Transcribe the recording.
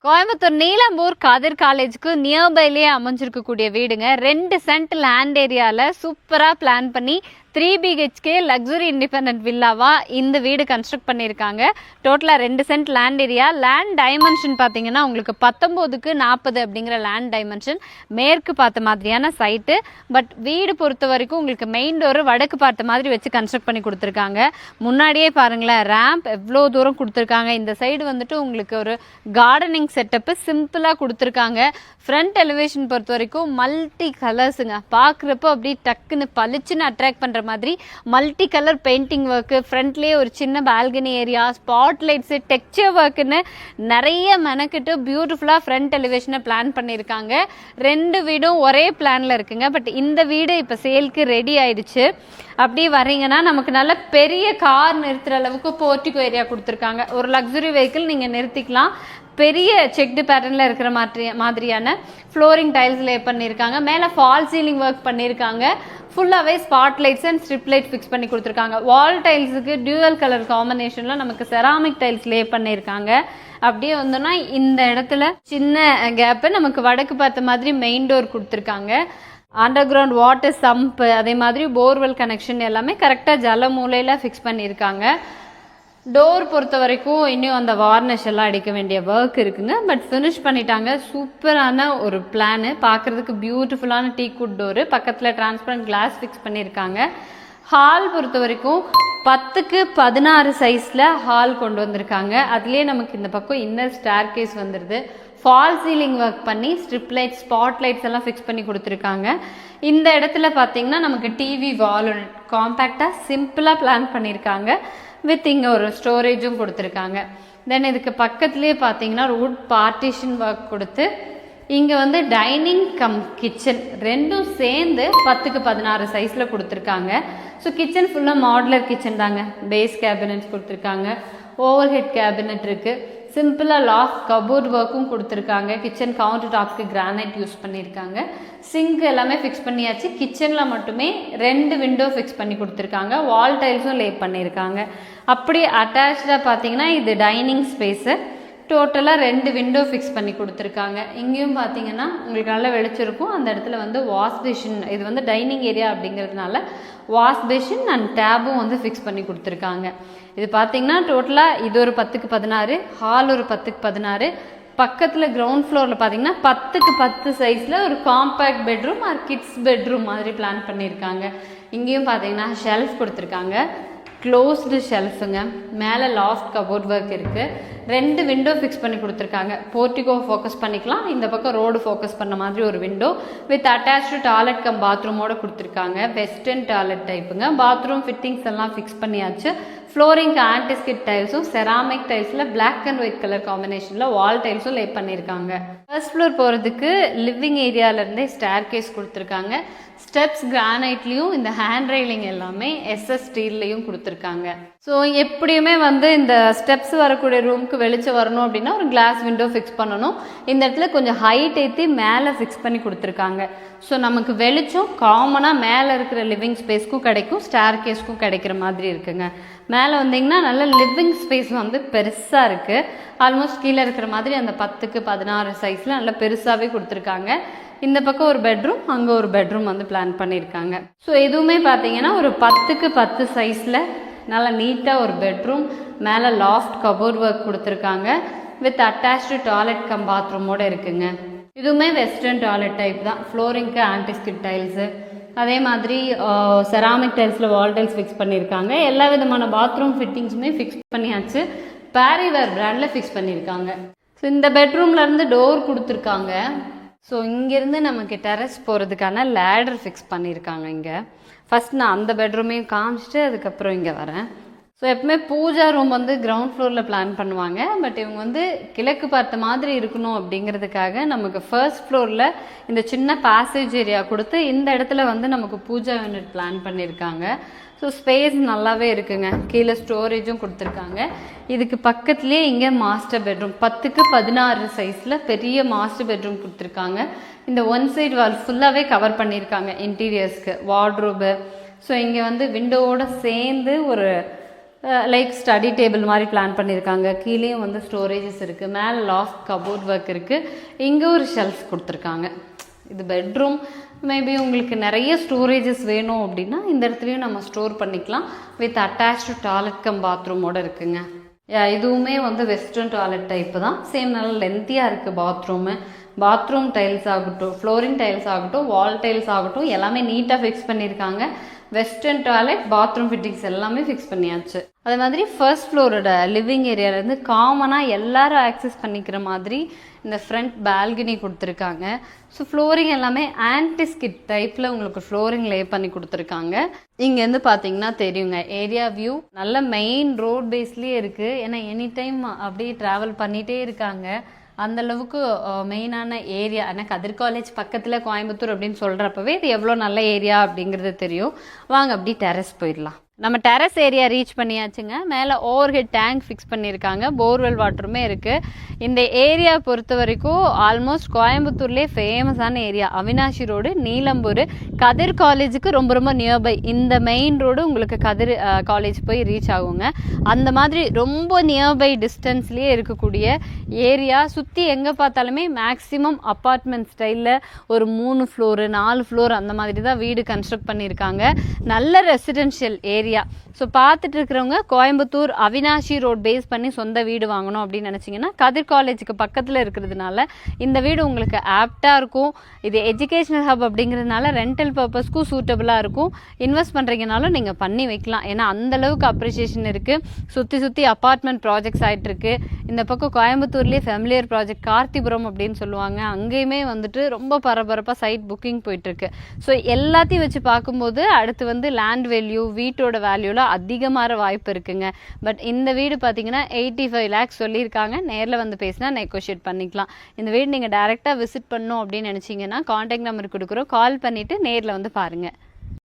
கோயம்புத்தூர் நீலாம்பூர் காதர் காலேஜுக்கு நியர்பைலேயே அமைஞ்சிருக்கக்கூடிய வீடுங்க. 2 cent land ஏரியாவில் சூப்பராக பிளான் பண்ணி 3 BHK லக்ஸுரி இண்டிபெண்டன்ட் வில்லாவா இந்த வீடு கன்ஸ்ட்ரக்ட் பண்ணியிருக்காங்க. டோட்டலாக 2 cent land area. Land dimension பார்த்தீங்கன்னா உங்களுக்கு 19க்கு 40 அப்படிங்கிற லேண்ட் டைமென்ஷன். மேற்கு பார்த்த மாதிரியான சைட்டு. பட் வீடு பொறுத்த வரைக்கும் உங்களுக்கு மெயின் டோரு வடக்கு பார்த்த மாதிரி வச்சு கன்ஸ்ட்ரக்ட் பண்ணி கொடுத்துருக்காங்க. முன்னாடியே பாருங்களேன், ரேம்ப் எவ்வளோ தூரம் கொடுத்துருக்காங்க. இந்த சைடு வந்துட்டு உங்களுக்கு ஒரு கார்டனிங் செட்டப்பு சிம்பிளாக கொடுத்துருக்காங்க. ஃப்ரண்ட் எலிவேஷன் பொறுத்த வரைக்கும் மல்டி கலர்ஸுங்க. பார்க்குறப்போ அப்படி டக்குன்னு பளிச்சுன்னு அட்ராக்ட் பண்ணுற மாதிரி மல்டி கலர் பெயிண்டிங் ஒர்க்கு, ஃப்ரண்ட்லேயே ஒரு சின்ன balcony area, spot lights, texture ஒர்க்குன்னு நிறைய மெனக்கிட்டு பியூட்டிஃபுல்லாக ஃப்ரண்ட் எலிவேஷனை பிளான் பண்ணியிருக்காங்க. 2 வீடும் ஒரே பிளானில் இருக்குங்க. பட் இந்த வீடு இப்போ சேலுக்கு ரெடி ஆயிடுச்சு. அப்படி வரீங்கன்னா நமக்கு நல்ல பெரிய கார் நிறுத்துகிற அளவுக்கு போர்ட்டிகோ ஏரியா கொடுத்துருக்காங்க. ஒரு லக்ஸுரி வெஹிக்கிள் நீங்கள் நிறுத்திக்கலாம். பெரிய செக்டு பேட்டர்னில் இருக்கிற மாதிரியான ஃப்ளோரிங் டைல்ஸ் லே பண்ணியிருக்காங்க. மேலே ஃபால் சீலிங் ஒர்க் பண்ணியிருக்காங்க. ஃபுல்லாகவே spot lights and strip light fix பண்ணி கொடுத்துருக்காங்க. வால் டைல்ஸுக்கு டியூவல் கலர் காம்பினேஷனில் நமக்கு செராமிக் டைல்ஸ் லே பண்ணியிருக்காங்க. அப்படியே வந்தோன்னா இந்த இடத்துல சின்ன கேப்பு நமக்கு வடக்கு பார்த்த மாதிரி மெயின் டோர் கொடுத்துருக்காங்க. அண்டர் கிரவுண்ட் வாட்டர் சம்ப், அதே மாதிரி போர்வெல் கனெக்ஷன் எல்லாமே கரெக்டாக ஜல மூலையில் ஃபிக்ஸ் பண்ணியிருக்காங்க. டோர் பொறுத்த வரைக்கும் இன்னும் அந்த வார்னிஷ் எல்லாம் அடிக்க வேண்டிய ஒர்க் இருக்குங்க. பட் ஃபினிஷ் பண்ணிட்டாங்க. சூப்பரான ஒரு பிளானு, பார்க்குறதுக்கு பியூட்டிஃபுல்லான டீக்குட் டோரு, பக்கத்தில் டிரான்ஸ்பரண்ட் கிளாஸ் ஃபிக்ஸ் பண்ணியிருக்காங்க. ஹால் பொறுத்த வரைக்கும் 10க்கு 16 சைஸில் ஹால் கொண்டு வந்திருக்காங்க. அதுலேயே நமக்கு இந்த பக்கம் இன்னர் ஸ்டேர் கேஸ் வந்துடுது. ஃபால் சீலிங் ஒர்க் பண்ணி ஸ்ட்ரிப் லைட், ஸ்பாட் லைட்ஸ் எல்லாம் ஃபிக்ஸ் பண்ணி கொடுத்துருக்காங்க. இந்த இடத்துல பார்த்தீங்கன்னா நமக்கு டிவி வால் காம்பேக்டாக சிம்பிளாக பிளான் பண்ணியிருக்காங்க. வித் இங்கே ஒரு ஸ்டோரேஜும் கொடுத்துருக்காங்க. தென் இதுக்கு பக்கத்துலேயே பார்த்தீங்கன்னா ஒரு வுட் பார்ட்டிஷன் ஒர்க் கொடுத்து இங்கே வந்து டைனிங் கம் கிச்சன் ரெண்டும் சேர்ந்து 10க்கு 16 சைஸில் கொடுத்துருக்காங்க. ஸோ கிச்சன் ஃபுல்லாக மாடுலர் கிச்சன் தாங்க. பேஸ் கேபினெட்ஸ் கொடுத்துருக்காங்க. ஓவர் ஹெட் கேபினெட் இருக்குது. சிம்பிளாக லாஃப்ட் கபோர்ட் ஒர்க்கும் கொடுத்துருக்காங்க. கிச்சன் கவுண்டர் டாப்க்கு கிரானைட் யூஸ் பண்ணியிருக்காங்க. சிங்க் எல்லாமே ஃபிக்ஸ் பண்ணியாச்சு. கிச்சனில் மட்டுமே 2 விண்டோ ஃபிக்ஸ் பண்ணி கொடுத்துருக்காங்க. வால் டைல்ஸும் லே பண்ணியிருக்காங்க. அப்படி அட்டாச்சாக பார்த்தீங்கன்னா இது டைனிங் ஸ்பேஸு. டோட்டலாக 2 விண்டோ ஃபிக்ஸ் பண்ணி கொடுத்துருக்காங்க. இங்கேயும் பார்த்தீங்கன்னா உங்களுக்கு நல்லா வெளிச்சிருக்கும். அந்த இடத்துல வந்து வாஷ் பேஷன், இது வந்து டைனிங் ஏரியா அப்படிங்கிறதுனால வாஷ் பேஷன் அண்ட் டேபும் வந்து ஃபிக்ஸ் பண்ணி கொடுத்துருக்காங்க. இது பார்த்தீங்கன்னா டோட்டலாக இது ஒரு 10க்கு 16, ஹால் ஒரு 10க்கு 16. பக்கத்தில் கிரவுண்ட் ஃப்ளோரில் பார்த்தீங்கன்னா 10க்கு 10 சைஸில் ஒரு compact bedroom or kids bedroom மாதிரி பிளான் பண்ணியிருக்காங்க. இங்கேயும் பார்த்தீங்கன்னா ஷெல்ஃப் கொடுத்துருக்காங்க. க்ளோஸ்டு ஷெல்ஃபுங்க. மேலே லாஃப்ட் கபோர்ட் ஒர்க் இருக்குது. 2 விண்டோ ஃபிக்ஸ் பண்ணி கொடுத்துருக்காங்க. போர்ட்டிகோ ஃபோக்கஸ் பண்ணிக்கலாம். இந்த பக்கம் ரோடு ஃபோக்கஸ் பண்ண மாதிரி ஒரு window with attach toilet cum பாத்ரூமோட கொடுத்துருக்காங்க. வெஸ்டர்ன் டாய்லெட் டைப்புங்க. பாத்ரூம் ஃபிட்டிங்ஸ் எல்லாம் ஃபிக்ஸ் பண்ணியாச்சு. ஃப்ளோரிங்க்கு ஆன்டிஸ்கிட் டைல்ஸும் செராமிக் டைல்ஸில் பிளாக் அண்ட் ஒயிட் கலர் காம்பினேஷனில் வால் டைல்ஸும் லே பண்ணியிருக்காங்க. ஃபர்ஸ்ட் ஃப்ளோர் போகிறதுக்கு லிவிங் ஏரியாவிலேருந்தே ஸ்டேர் கேஸ் கொடுத்துருக்காங்க. ஸ்டெப்ஸ் கிரானைட்லேயும் இந்த ஹேண்ட் ரெயிலிங் எல்லாமே SS ஸ்டீல்லையும் கொடுத்துருக்காங்க. ஸோ எப்படியுமே வந்து இந்த ஸ்டெப்ஸ் வரக்கூடிய ரூமுக்கு வெளிச்சம் வரணும் அப்படின்னா ஒரு கிளாஸ் விண்டோ ஃபிக்ஸ் பண்ணணும். இந்த இடத்துல கொஞ்சம் ஹைட் ஏற்றி மேலே ஃபிக்ஸ் பண்ணி கொடுத்துருக்காங்க. ஸோ நமக்கு வெளிச்சம் காமனாக மேலே இருக்கிற லிவிங் ஸ்பேஸ்க்கும் கிடைக்கும், ஸ்டேர் கேஸ்க்கும் கிடைக்கிற மாதிரி இருக்குங்க. மேலே வந்தீங்கன்னா நல்ல லிவிங் ஸ்பேஸ் வந்து பெருசாக இருக்குது. ஆல்மோஸ்ட் கீழே இருக்கிற மாதிரி அந்த 10க்கு 16 சைஸில் நல்லா பெருசாகவே கொடுத்துருக்காங்க. இந்த பக்கம் ஒரு பெட்ரூம், அங்கே ஒரு பெட்ரூம் வந்து பிளான் பண்ணியிருக்காங்க. ஸோ எதுவுமே பார்த்தீங்கன்னா ஒரு 10க்கு 10 சைஸில் நல்லா நீட்டாக ஒரு பெட்ரூம், மேலே லாஃப்ட் கபோர்ட் ஒர்க் கொடுத்துருக்காங்க. வித் அட்டாச்சு டாய்லெட் கம் பாத்ரூமோடு இருக்குங்க. இதுவுமே வெஸ்டர்ன் டாய்லெட் டைப் தான். ஃப்ளோரிங்க்கு ஆன்டிஸ்கிட் டைல்ஸு, அதே மாதிரி செராமிக் டைல்ஸில் வால் டைல்ஸ் ஃபிக்ஸ் பண்ணியிருக்காங்க. எல்லா விதமான பாத்ரூம் ஃபிட்டிங்ஸுமே ஃபிக்ஸ் பண்ணியாச்சு. பேரிவேர் பிராண்டில் ஃபிக்ஸ் பண்ணியிருக்காங்க. ஸோ இந்த பெட்ரூம்லேருந்து டோர் கொடுத்துருக்காங்க. ஸோ இங்கேருந்து நமக்கு டெரஸ் போகிறதுக்கான லேடர் ஃபிக்ஸ் பண்ணியிருக்காங்க. இங்கே ஃபஸ்ட் நான் அந்த பெட்ரூமையும் காமிச்சிட்டு அதுக்கப்புறம் இங்கே வரேன். ஸோ எப்பவுமே பூஜா ரூம் வந்து கிரவுண்ட் ஃப்ளோரில் பிளான் பண்ணுவாங்க. பட் இவங்க வந்து கிழக்கு பார்த்த மாதிரி இருக்கணும் அப்படிங்கிறதுக்காக நமக்கு ஃபர்ஸ்ட் ஃப்ளோரில் இந்த சின்ன பேசேஜ் ஏரியா கொடுத்து இந்த இடத்துல வந்து நமக்கு பூஜா யூனிட் பிளான் பண்ணியிருக்காங்க. ஸோ ஸ்பேஸ் நல்லாவே இருக்குங்க. கீழே ஸ்டோரேஜும் கொடுத்துருக்காங்க. இதுக்கு பக்கத்துலேயே இங்கே மாஸ்டர் பெட்ரூம் 10க்கு 16 சைஸில் பெரிய மாஸ்டர் பெட்ரூம் கொடுத்துருக்காங்க. இந்த ஒன் சைடு வால் ஃபுல்லாகவே கவர் பண்ணியிருக்காங்க இன்டீரியர்ஸ்க்கு, வார்ட்ரோபு. ஸோ இங்கே வந்து விண்டோவோடு சேர்ந்து ஒரு லைக் ஸ்டடி டேபிள் மாதிரி பிளான் பண்ணியிருக்காங்க. கீழேயும் வந்து ஸ்டோரேஜஸ் இருக்குது. மேலே லாஃப்ட் கபோர்ட் ஒர்க் இருக்குது. இங்கே ஒரு ஷெல்ஃப் கொடுத்துருக்காங்க. இது பெட்ரூம். மேபி உங்களுக்கு நிறைய ஸ்டோரேஜஸ் வேணும் அப்படின்னா இந்த இடத்துலையும் நம்ம ஸ்டோர் பண்ணிக்கலாம். வித் அட்டாச்டு டாய்லெட் கம் பாத்ரூமோடு இருக்குங்க. இதுவுமே வந்து வெஸ்டர்ன் டாய்லெட் டைப்பு தான். சேம் நல்லா லென்த்தியாக இருக்குது பாத்ரூமு. பாத்ரூம் டைல்ஸ் ஆகட்டும், ஃப்ளோரிங் டைல்ஸ் ஆகட்டும், வால் டைல்ஸ் ஆகட்டும், எல்லாமே நீட்டாக ஃபிக்ஸ் பண்ணியிருக்காங்க. வெஸ்டர்ன் டாய்லெட், பாத்ரூம் ஃபிட்டிங்ஸ் எல்லாமே ஃபிக்ஸ் பண்ணியாச்சு. அதே மாதிரி ஃபர்ஸ்ட் ஃப்ளோரோட லிவிங் ஏரியாவிலேருந்து காமனாக எல்லாரும் ஆக்சஸ் பண்ணிக்கிற மாதிரி இந்த ஃப்ரண்ட் பால்கனி கொடுத்துருக்காங்க. ஸோ ஃப்ளோரிங் எல்லாமே ஆன்டிஸ்கிட் டைப்பில் உங்களுக்கு ஃப்ளோரிங் லே பண்ணி கொடுத்துருக்காங்க. இங்கேருந்து பார்த்தீங்கன்னா தெரியுங்க ஏரியா வியூ. நல்ல மெயின் ரோட் பேஸ்லேயே இருக்குது. ஏன்னா எனி டைம் அப்படியே ட்ராவல் பண்ணிகிட்டே இருக்காங்க. அந்தளவுக்கு மெயினான ஏரியா. ஆனால் கதிர் காலேஜ் பக்கத்தில் கோயம்புத்தூர் அப்படின்னு சொல்கிறப்பவே இது எவ்வளோ நல்ல ஏரியா அப்படிங்கிறது தெரியும். வாங்க அப்படி டெரஸ் போயிடலாம். நம்ம டெரஸ் ஏரியா ரீச் பண்ணியாச்சுங்க. மேலே ஓவர் ஹெட் டேங்க் ஃபிக்ஸ் பண்ணியிருக்காங்க. போர்வெல் வாட்டருமே இருக்குது. இந்த ஏரியா பொறுத்த வரைக்கும் ஆல்மோஸ்ட் கோயம்புத்தூர்லேயே ஃபேமஸான ஏரியா. அவினாஷி ரோடு, நீலம்பூர், கதிர் காலேஜுக்கு ரொம்ப ரொம்ப நியர்பை. இந்த மெயின் ரோடு உங்களுக்கு கதிர் காலேஜ் போய் ரீச் ஆகுங்க. அந்த மாதிரி ரொம்ப நியர்பை டிஸ்டன்ஸ்லேயே இருக்கக்கூடிய ஏரியா. சுற்றி எங்கே பார்த்தாலுமே மேக்ஸிமம் அப்பார்ட்மெண்ட் ஸ்டைலில் ஒரு 3 ஃப்ளோரு 4 ஃப்ளோர் அந்த மாதிரி தான் வீடு கன்ஸ்ட்ரக்ட் பண்ணியிருக்காங்க. நல்ல ரெசிடென்ஷியல் ஏரியா. ஸோ பார்த்துட்டு இருக்கிறவங்க கோயம்புத்தூர் அவினாஷி ரோட் பேஸ் பண்ணி சொந்த வீடு வாங்கணும் அப்படின்னு நினச்சிங்கன்னா கதிர் காலேஜுக்கு பக்கத்தில் இருக்கிறதுனால இந்த வீடு உங்களுக்கு ஆப்டாக இருக்கும். இது எஜுகேஷனல் ஹப் அப்படிங்கிறதுனால ரெண்டல் பர்பஸ்க்கும் சூட்டபுளாக இருக்கும். இன்வெஸ்ட் பண்ணுறீங்கனாலும் நீங்கள் பண்ணி வைக்கலாம். ஏன்னா அந்தளவுக்கு அப்ரிசியேஷன் இருக்குது. சுற்றி அப்பார்ட்மெண்ட் ப்ராஜெக்ட்ஸ் ஆகிட்டுருக்கு. இந்த பக்கம் கோயம்புத்தூர்லேயே ஃபெமிலியர் ப்ராஜெக்ட் கார்த்திபுரம் அப்படின்னு சொல்லுவாங்க. அங்கேயுமே வந்துட்டு ரொம்ப பரபரப்பாக சைட் புக்கிங் போயிட்டுருக்கு. ஸோ எல்லாத்தையும் வச்சு பார்க்கும்போது அடுத்து வந்து லேண்ட் வேல்யூ, வீட்டோட வேல்யூல அதிகமாக வாய்ப்பு இருக்குங்க. பட் இந்த வீடு பார்த்தீங்கன்னா 85 lakhs சொல்லியிருக்காங்க. நேரில் வந்து பேசினா நெகோஷியேட் பண்ணிக்கலாம். இந்த வீடு நீங்கள் டைரெக்டாக விசிட் பண்ணணும் அப்படின்னு நினச்சிங்கன்னா கான்டாக்ட் நம்பர் கொடுக்குறோம். கால் பண்ணிவிட்டு நேரில் வந்து பாருங்கள்.